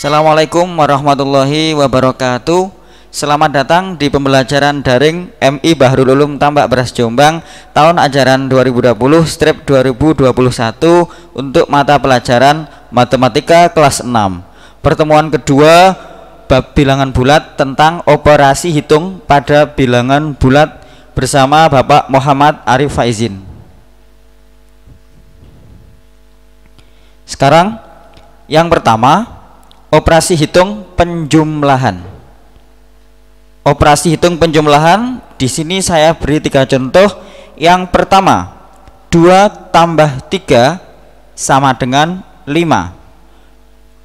Assalamualaikum warahmatullahi wabarakatuh. Selamat datang di pembelajaran daring MI Bahrul Ulum Tambak Beras Jombang tahun ajaran 2020/2021 untuk mata pelajaran Matematika kelas 6. Pertemuan kedua bab bilangan bulat tentang operasi hitung pada bilangan bulat bersama Bapak Muhammad Arif Faizin. Sekarang yang pertama, operasi hitung penjumlahan. Operasi hitung penjumlahan, di sini saya beri 3 contoh. Yang pertama, 2 tambah 3 sama dengan 5.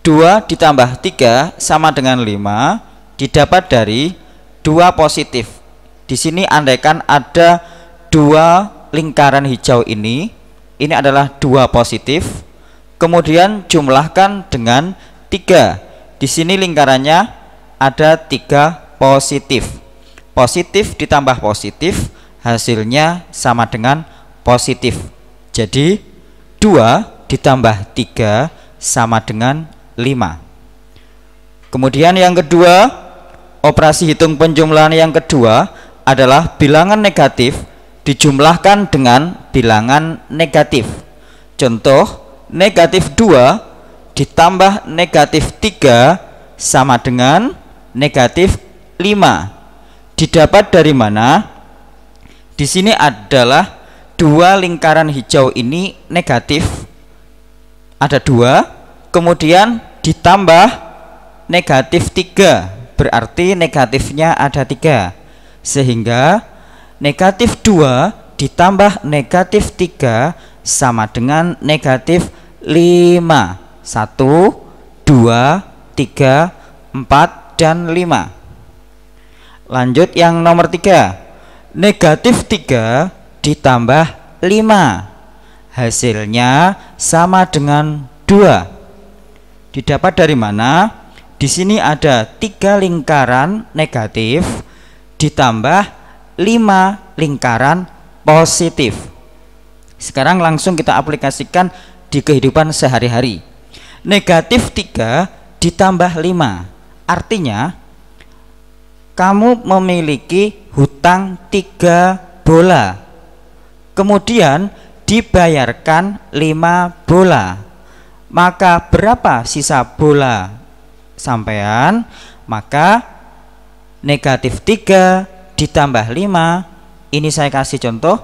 2 ditambah 3 sama dengan 5 didapat dari 2 positif. Di sini andaikan ada 2 lingkaran hijau ini adalah 2 positif. Kemudian jumlahkan dengan 3. Di sini lingkarannya ada 3 positif. Positif ditambah positif hasilnya sama dengan positif. Jadi 2 ditambah 3 sama dengan 5. Kemudian yang kedua, operasi hitung penjumlahan yang kedua adalah bilangan negatif dijumlahkan dengan bilangan negatif. Contoh, negatif 2 ditambah negatif 3 sama dengan negatif 5. Didapat dari mana? Di sini adalah 2 lingkaran hijau ini negatif. Ada 2, kemudian ditambah negatif 3. Berarti negatifnya ada 3. Sehingga negatif 2 ditambah negatif 3 sama dengan negatif 5. 1, 2, 3, 4, dan 5. Lanjut yang nomor 3. Negatif 3 ditambah 5. Hasilnya sama dengan 2. Didapat dari mana? Di sini ada 3 lingkaran negatif ditambah 5 lingkaran positif. Sekarang langsung kita aplikasikan di kehidupan sehari-hari. Negatif 3 ditambah 5 artinya kamu memiliki hutang 3 bola, kemudian dibayarkan 5 bola. Maka berapa sisa bola sampean? Maka negatif 3 ditambah 5, ini saya kasih contoh.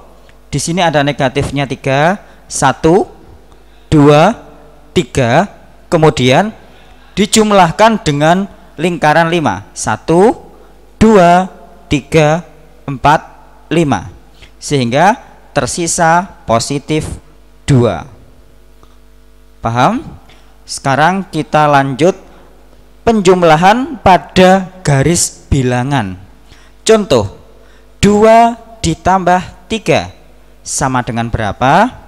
Di sini ada negatifnya 3, 1, 2, 3, kemudian dijumlahkan dengan lingkaran 5. 1, 2, 3, 4, 5. Sehingga tersisa positif 2. Paham? Sekarang kita lanjut penjumlahan pada garis bilangan. Contoh, 2 ditambah 3 sama dengan berapa?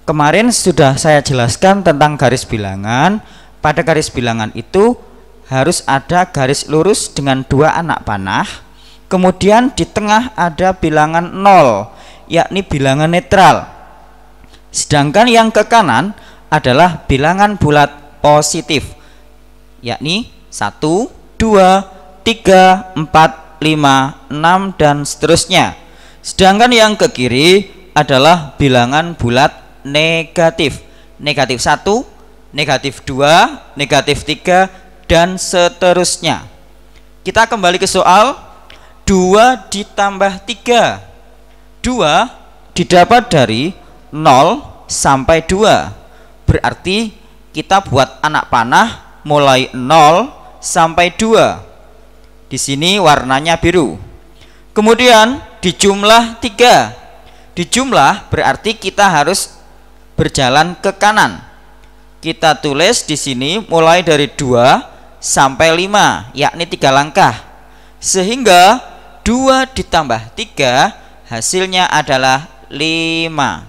Kemarin sudah saya jelaskan tentang garis bilangan. Pada garis bilangan itu harus ada garis lurus dengan 2 anak panah. Kemudian di tengah ada bilangan 0, yakni bilangan netral. Sedangkan yang ke kanan adalah bilangan bulat positif, yakni 1, 2, 3, 4, 5, 6, dan seterusnya. Sedangkan yang ke kiri adalah bilangan bulat negatif. Negatif 1, negatif 2, negatif 3, dan seterusnya. Kita kembali ke soal. 2 ditambah 3. 2 didapat dari 0 sampai 2. Berarti kita buat anak panah mulai 0 sampai 2. Di sini warnanya biru. Kemudian dijumlah 3. Dijumlah berarti kita harus berjalan ke kanan. Kita tulis di sini mulai dari 2 sampai 5, yakni 3 langkah. Sehingga 2 ditambah 3 hasilnya adalah 5.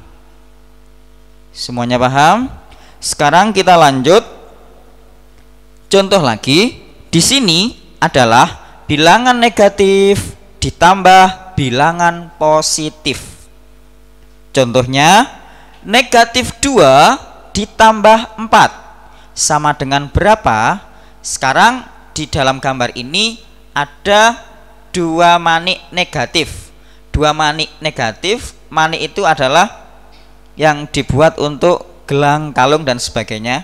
Semuanya paham? Sekarang kita lanjut. Contoh lagi. Di sini adalah bilangan negatif ditambah bilangan positif. Contohnya, negatif 2 ditambah 4 sama dengan berapa? Sekarang di dalam gambar ini ada dua manik negatif. Dua manik negatif, manik itu adalah yang dibuat untuk gelang, kalung dan sebagainya.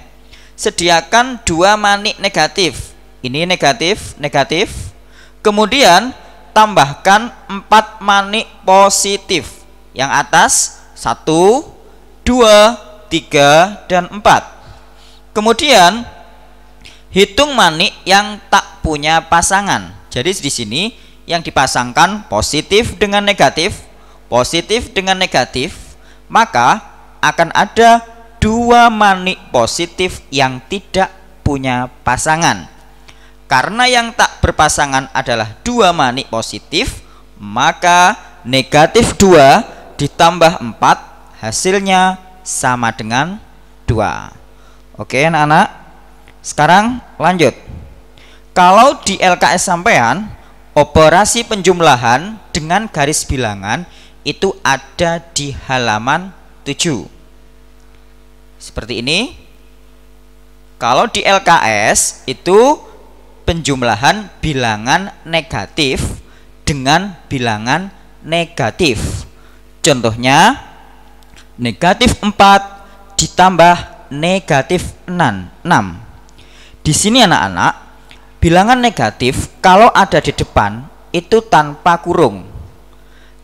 Sediakan dua manik negatif. Ini negatif, negatif. Kemudian tambahkan 4 manik positif. Yang atas 1, 2, 3 dan 4. Kemudian hitung manik yang tak punya pasangan. Jadi di sini yang dipasangkan positif dengan negatif, positif dengan negatif, maka akan ada 2 manik positif yang tidak punya pasangan. Karena yang tak berpasangan adalah 2 manik positif, maka negatif 2 ditambah 4 hasilnya sama dengan 2. Oke anak-anak, sekarang lanjut. Kalau di LKS sampean, operasi penjumlahan dengan garis bilangan itu ada di halaman 7. Seperti ini. Kalau di LKS itu penjumlahan bilangan negatif dengan bilangan negatif. Contohnya negatif 4 ditambah negatif 6. Di sini anak-anak, bilangan negatif kalau ada di depan itu tanpa kurung.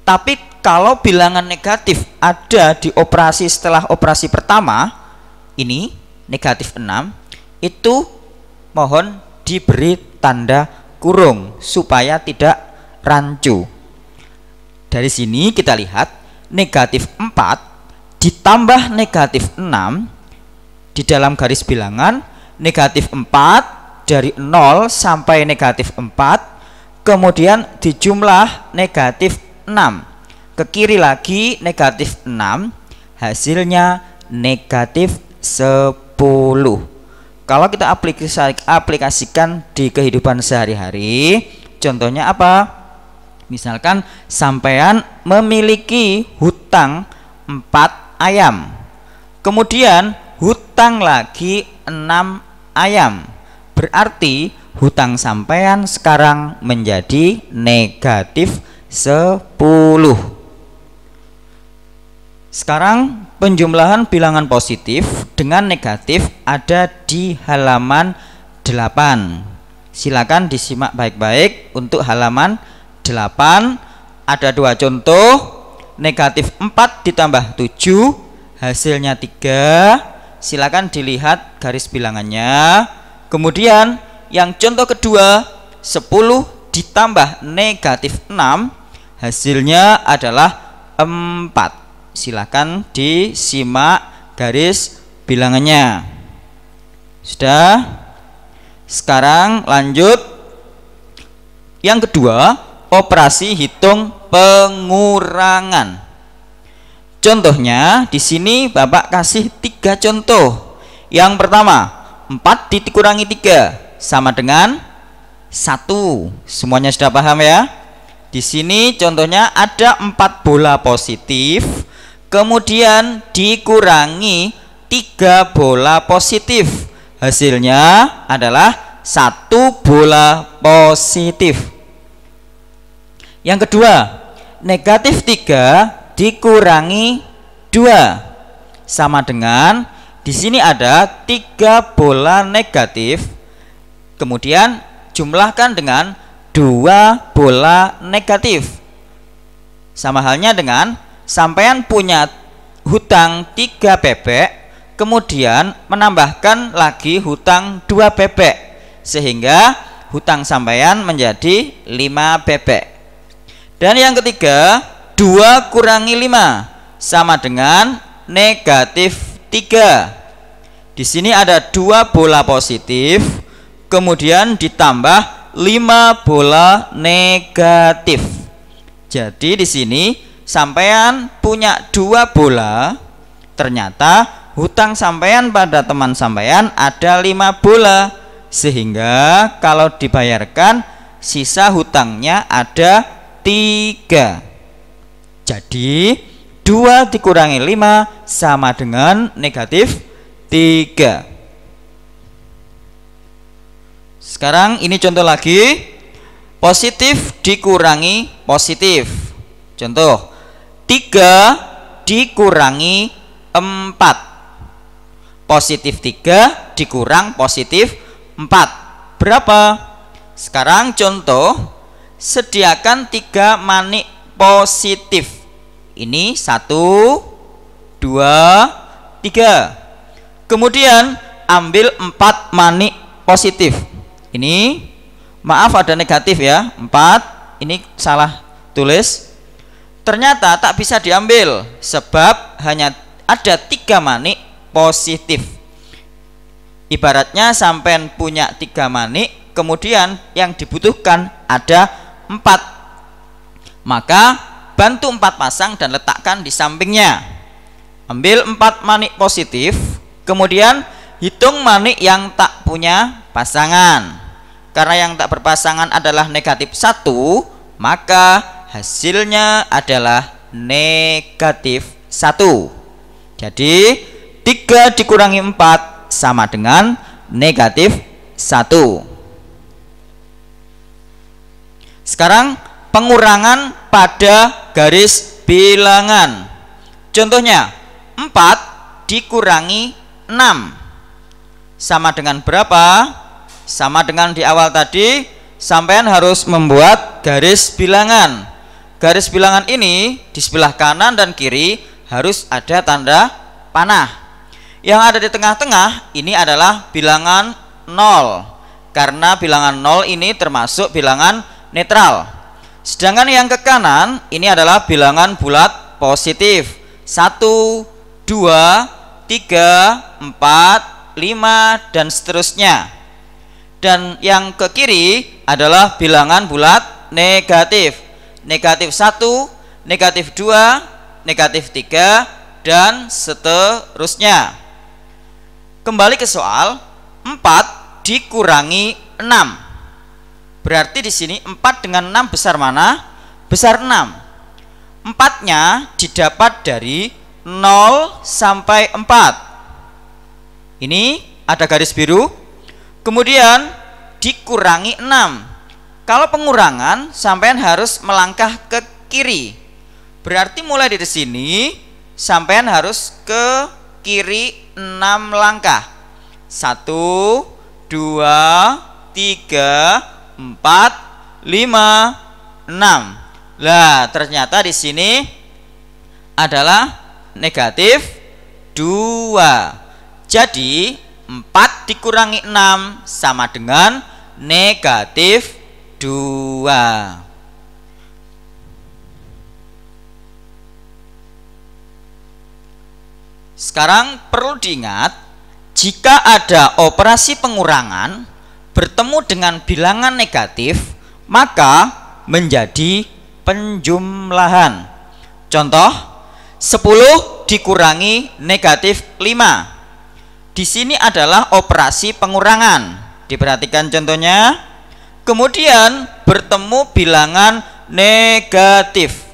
Tapi kalau bilangan negatif ada di operasi setelah operasi pertama, ini negatif 6, itu mohon diberi tanda kurung supaya tidak rancu. Dari sini kita lihat negatif 4 ditambah negatif 6 di dalam garis bilangan, negatif 4 dari 0 sampai negatif 4, kemudian dijumlah negatif 6, ke kiri lagi negatif 6, hasilnya negatif 10. Kalau kita aplikasikan di kehidupan sehari-hari, contohnya apa? Misalkan sampean memiliki hutang 4 ayam, kemudian hutang lagi 6 ayam, berarti hutang sampean sekarang menjadi negatif 10. Sekarang penjumlahan bilangan positif dengan negatif ada di halaman 8. Silakan disimak baik-baik. Untuk halaman 8 ada 2 contoh. Negatif 4 ditambah 7 hasilnya 3. Silakan dilihat garis bilangannya. Kemudian yang contoh kedua 10 ditambah negatif 6 hasilnya adalah 4. Silakan disimak garis bilangannya. Sudah? Sekarang lanjut. Yang kedua, operasi hitung pengurangan. Contohnya di sini Bapak kasih 3 contoh. Yang pertama, 4 dikurangi 3 sama dengan 1. Semuanya sudah paham ya? Di sini contohnya ada 4 bola positif, kemudian dikurangi 3 bola positif. Hasilnya adalah 1 bola positif. Yang kedua, negatif 3 dikurangi 2 sama dengan, di sini ada 3 bola negatif, kemudian jumlahkan dengan 2 bola negatif. Sama halnya dengan sampean punya hutang 3 bebek, kemudian menambahkan lagi hutang 2 bebek, sehingga hutang sampean menjadi 5 bebek. Dan yang ketiga, 2 kurangi 5 sama dengan negatif 3. Di sini ada 2 bola positif, kemudian ditambah 5 bola negatif. Jadi di sini sampean punya 2 bola, ternyata hutang sampean pada teman sampean ada 5 bola, sehingga kalau dibayarkan sisa hutangnya ada 3. Jadi 2 dikurangi 5 sama dengan negatif 3. Sekarang ini contoh lagi, positif dikurangi positif. Contoh 3 dikurangi 4. Positif 3 dikurang positif 4 berapa? Sekarang contoh, sediakan 3 manik positif. Ini 1, 2, 3. Kemudian ambil 4 manik positif. Ini maaf ada negatif ya, 4. Ini salah tulis. Ternyata tak bisa diambil sebab hanya ada 3 manik positif. Ibaratnya sampean punya 3 manik, kemudian yang dibutuhkan ada 4. Maka bantu 4 pasang dan letakkan di sampingnya. Ambil 4 manik positif, kemudian hitung manik yang tak punya pasangan. Karena yang tak berpasangan adalah negatif 1, maka hasilnya adalah negatif 1. Jadi 3 dikurangi 4 sama dengan negatif 1. Sekarang pengurangan pada garis bilangan. Contohnya 4 dikurangi 6 sama dengan berapa? Sama dengan di awal tadi, sampean harus membuat garis bilangan. Garis bilangan ini di sebelah kanan dan kiri harus ada tanda panah. Yang ada di tengah-tengah ini adalah bilangan 0, karena bilangan 0 ini termasuk bilangan netral. Sedangkan yang ke kanan ini adalah bilangan bulat positif. 1, 2, 3, 4, 5 dan seterusnya. Dan yang ke kiri adalah bilangan bulat negatif. Negatif 1, negatif 2, negatif 3 dan seterusnya. Kembali ke soal, 4 dikurangi 6. Berarti di sini 4 dengan 6 besar mana? Besar 6. 4-nya didapat dari 0 sampai 4. Ini ada garis biru. Kemudian dikurangi 6. Kalau pengurangan, sampean harus melangkah ke kiri. Berarti mulai dari sini sampean harus ke kiri 6 langkah. 1, 2, 3, 4, 5, 6. Lah, ternyata di sini adalah negatif 2. Jadi 4 dikurangi 6 sama dengan negatif 2. Sekarang perlu diingat, jika ada operasi pengurangan bertemu dengan bilangan negatif, maka menjadi penjumlahan. Contoh, 10 dikurangi negatif 5. Di sini adalah operasi pengurangan. Diperhatikan contohnya. Kemudian bertemu bilangan negatif.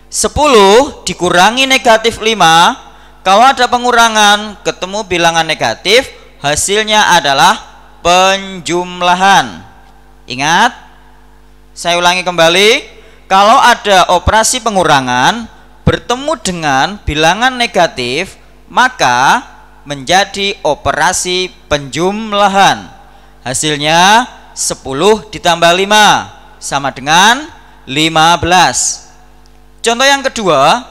10 dikurangi negatif 5. Kalau ada pengurangan ketemu bilangan negatif, hasilnya adalah penjumlahan. Ingat, saya ulangi kembali. Kalau ada operasi pengurangan bertemu dengan bilangan negatif, maka menjadi operasi penjumlahan. Hasilnya 10 ditambah 5 sama dengan 15. Contoh yang kedua,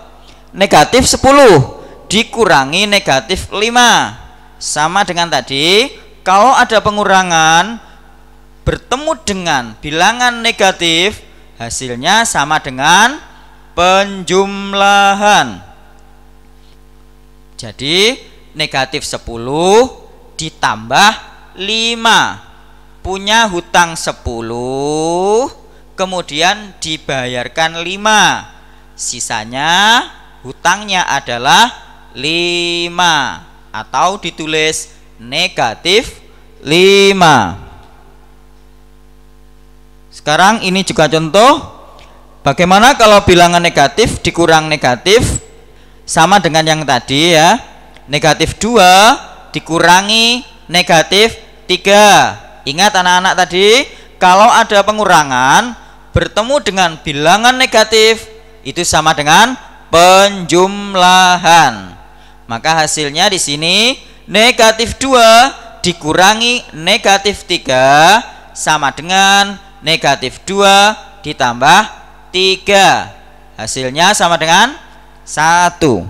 negatif 10 dikurangi negatif 5 sama dengan tadi. Kalau ada pengurangan bertemu dengan bilangan negatif, hasilnya sama dengan penjumlahan. Jadi negatif 10 ditambah 5. Punya hutang 10, kemudian dibayarkan 5. Sisanya hutangnya adalah 5, atau ditulis negatif 5. Sekarang ini juga contoh, bagaimana kalau bilangan negatif dikurang negatif sama dengan yang tadi ya. Negatif 2 dikurangi negatif 3. Ingat anak-anak tadi, kalau ada pengurangan bertemu dengan bilangan negatif itu sama dengan penjumlahan. Maka hasilnya di sini negatif 2 dikurangi negatif 3 sama dengan negatif 2 ditambah 3. Hasilnya sama dengan 1.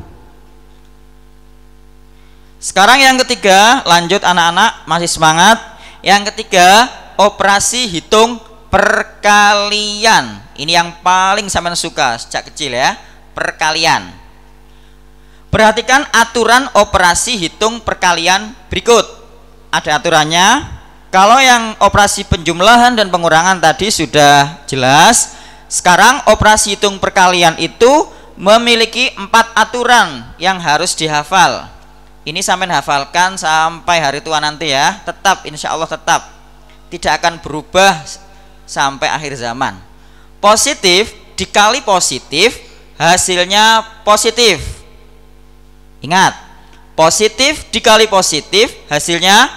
Sekarang yang ketiga, lanjut anak-anak, masih semangat. Yang ketiga, operasi hitung perkalian. Ini yang paling sampean suka sejak kecil ya, perkalian. Perhatikan aturan operasi hitung perkalian berikut. Ada aturannya. Kalau yang operasi penjumlahan dan pengurangan tadi sudah jelas. Sekarang operasi hitung perkalian itu memiliki 4 aturan yang harus dihafal. Ini sampai hafalkan sampai hari tua nanti ya. Tetap, insya Allah tetap. Tidak akan berubah sampai akhir zaman. Positif dikali positif hasilnya positif. Ingat, positif dikali positif hasilnya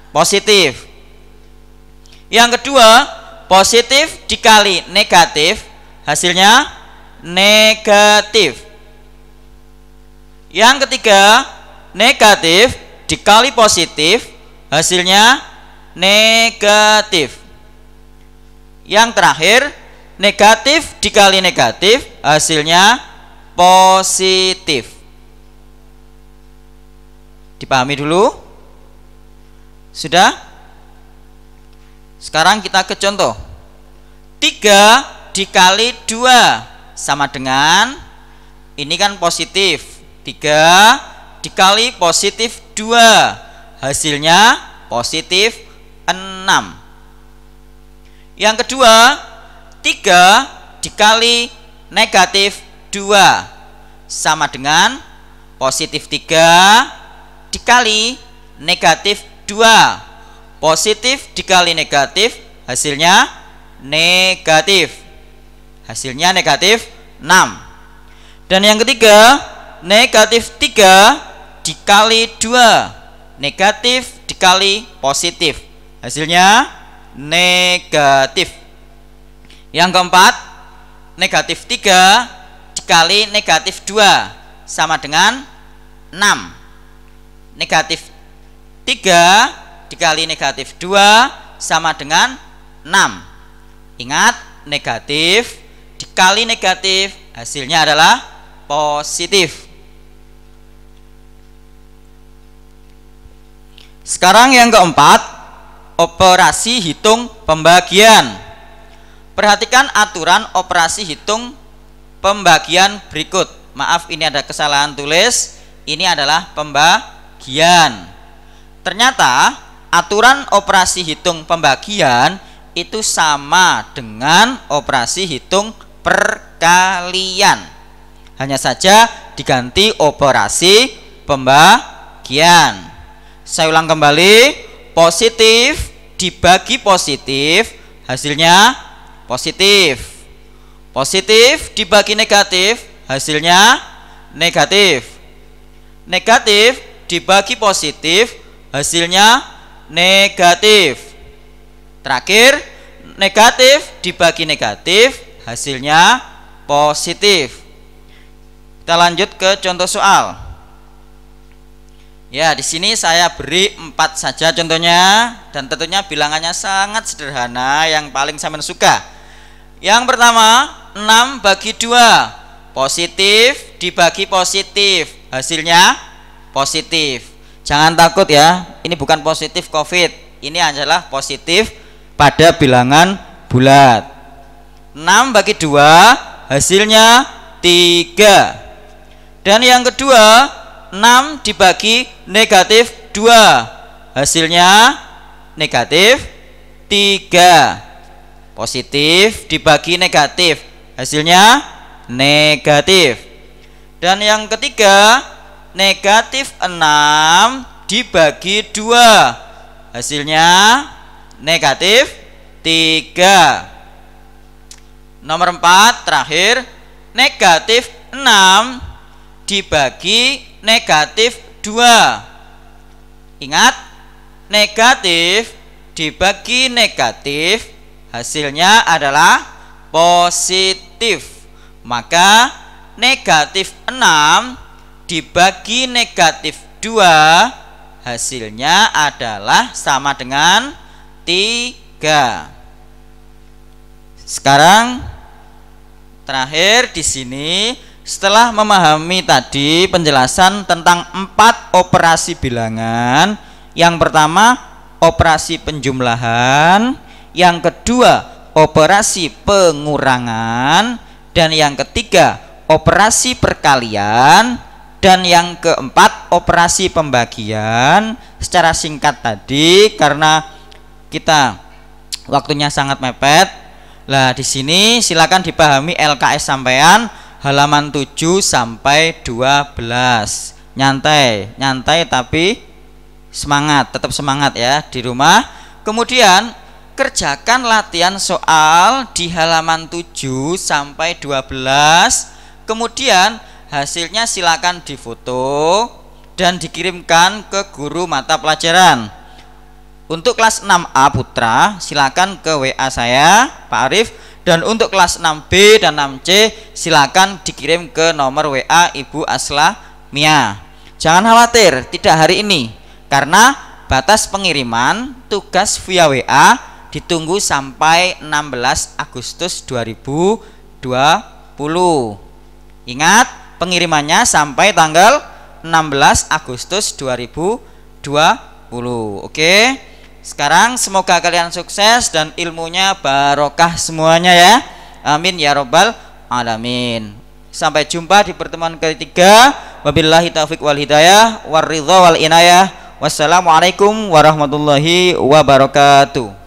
positif. Yang kedua, positif dikali negatif hasilnya negatif. Yang ketiga, negatif dikali positif hasilnya negatif. Yang terakhir, negatif dikali negatif hasilnya positif. Dipahami dulu? Sudah? Sekarang kita ke contoh. 3 dikali 2 sama dengan, ini kan positif, 3 dikali positif 2 hasilnya positif 6. Yang kedua, 3 dikali negatif 2 sama dengan positif 3 dikali negatif 2. Positif dikali negatif hasilnya negatif. Hasilnya negatif 6. Dan yang ketiga, negatif 3 dikali 2, negatif dikali positif hasilnya negatif. Yang keempat, negatif 3 dikali negatif 2 sama dengan 6. Negatif 3 dikali negatif 2 sama dengan 6. Ingat, negatif dikali negatif hasilnya adalah positif. Sekarang yang keempat, operasi hitung pembagian. Perhatikan aturan operasi hitung pembagian berikut. Maaf, ini ada kesalahan tulis. Ini adalah pembagian. Ternyata aturan operasi hitung pembagian itu sama dengan operasi hitung perkalian. Hanya saja diganti operasi pembagian. Saya ulang kembali, positif dibagi positif hasilnya positif. Positif dibagi negatif hasilnya negatif. Negatif dibagi positif hasilnya negatif. Terakhir, negatif dibagi negatif hasilnya positif. Kita lanjut ke contoh soal. Ya, di sini saya beri 4 saja contohnya, dan tentunya bilangannya sangat sederhana yang paling saya suka. Yang pertama, 6 bagi 2, positif dibagi positif, hasilnya positif. Jangan takut ya, ini bukan positif COVID, ini adalah positif pada bilangan bulat. 6 bagi 2 hasilnya 3. Dan yang kedua, 6 dibagi negatif 2 hasilnya negatif 3. Positif dibagi negatif hasilnya negatif. Dan yang ketiga, negatif 6 dibagi 2 hasilnya negatif 3. Nomor 4 terakhir, negatif 6 dibagi negatif 2. Ingat, negatif dibagi negatif, hasilnya adalah positif. Maka negatif 6 dibagi negatif 2, hasilnya adalah sama dengan 3. Sekarang terakhir di sini, setelah memahami tadi penjelasan tentang 4 operasi bilangan. Yang pertama operasi penjumlahan, yang kedua operasi pengurangan, dan yang ketiga operasi perkalian, dan yang keempat operasi pembagian. Secara singkat tadi karena kita waktunya sangat mepet. Lah di sini silakan dipahami LKS sampean halaman 7 sampai 12. Nyantai tapi semangat, tetap semangat ya di rumah. Kemudian kerjakan latihan soal di halaman 7 sampai 12. Kemudian hasilnya silakan difoto dan dikirimkan ke guru mata pelajaran. Untuk kelas 6A Putra silakan ke WA saya Pak Arif, dan untuk kelas 6B dan 6C silakan dikirim ke nomor WA Ibu Asla Mia. Jangan khawatir, tidak hari ini karena batas pengiriman tugas via WA ditunggu sampai 16 Agustus 2020. Ingat, pengirimannya sampai tanggal 16 Agustus 2020. Oke. Sekarang semoga kalian sukses dan ilmunya barokah semuanya ya. Amin ya robbal alamin. Sampai jumpa di pertemuan ketiga. Wabillahi taufiq wal hidayah war ridha wal inayah. Wassalamualaikum warahmatullahi wabarakatuh.